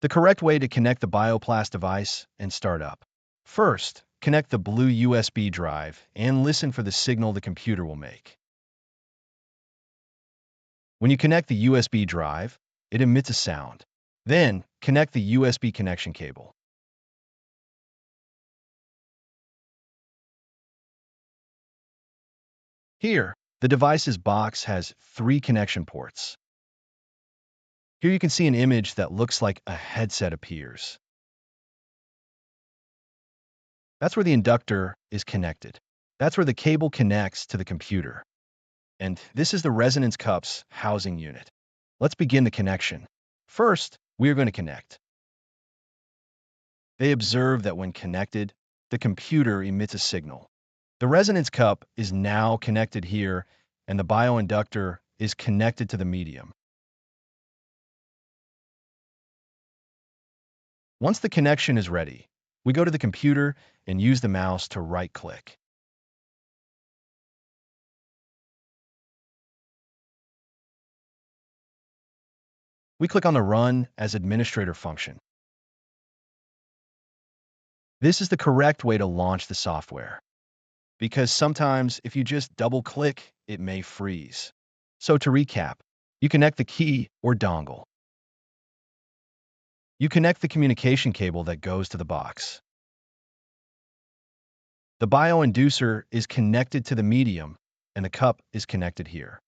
The correct way to connect the Bioplasm device and start up. First, connect the blue USB drive and listen for the signal the computer will make. When you connect the USB drive, it emits a sound. Then, connect the USB connection cable. Here, the device's box has 3 connection ports. Here you can see an image that looks like a headset appears. That's where the inductor is connected. That's where the cable connects to the computer. And this is the resonance cup's housing unit. Let's begin the connection. First, we are going to connect. They observe that when connected, the computer emits a signal. The resonance cup is now connected here, and the bioinductor is connected to the medium. Once the connection is ready, we go to the computer and use the mouse to right-click. We click on the Run as Administrator function. This is the correct way to launch the software, because sometimes if you just double-click, it may freeze. So to recap, you connect the key or dongle. You connect the communication cable that goes to the box. The bioinducer is connected to the medium, and the cup is connected here.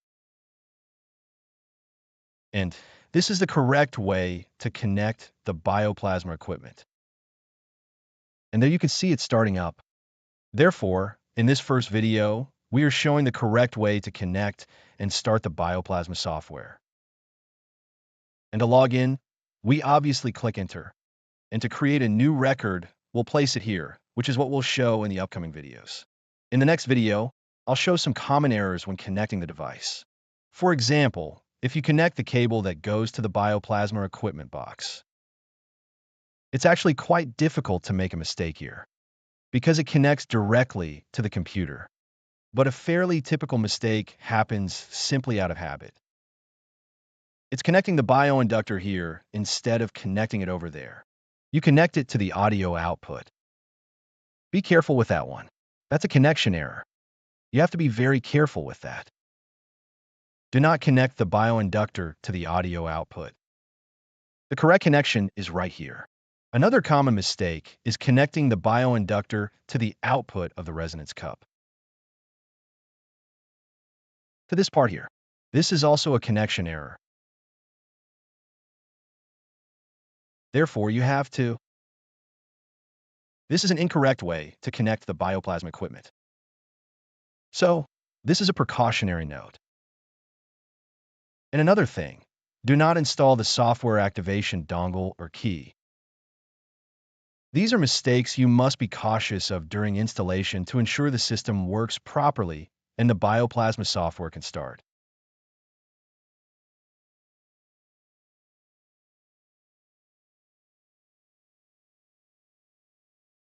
And this is the correct way to connect the bioplasma equipment. And there you can see it starting up. Therefore, in this first video, we are showing the correct way to connect and start the bioplasma software. And to log in, we obviously click Enter. And to create a new record, we'll place it here, which is what we'll show in the upcoming videos. In the next video, I'll show some common errors when connecting the device. For example, if you connect the cable that goes to the bioplasma equipment box. It's actually quite difficult to make a mistake here, because it connects directly to the computer. But a fairly typical mistake happens simply out of habit. It's connecting the bioinductor here instead of connecting it over there. You connect it to the audio output. Be careful with that one. That's a connection error. You have to be very careful with that. Do not connect the bioinductor to the audio output. The correct connection is right here. Another common mistake is connecting the bioinductor to the output of the resonance cup. To this part here. This is also a connection error. Therefore, you have to. This is an incorrect way to connect the bioplasma equipment. So, this is a precautionary note. And another thing, do not install the software activation dongle or key. These are mistakes you must be cautious of during installation to ensure the system works properly and the bioplasma software can start.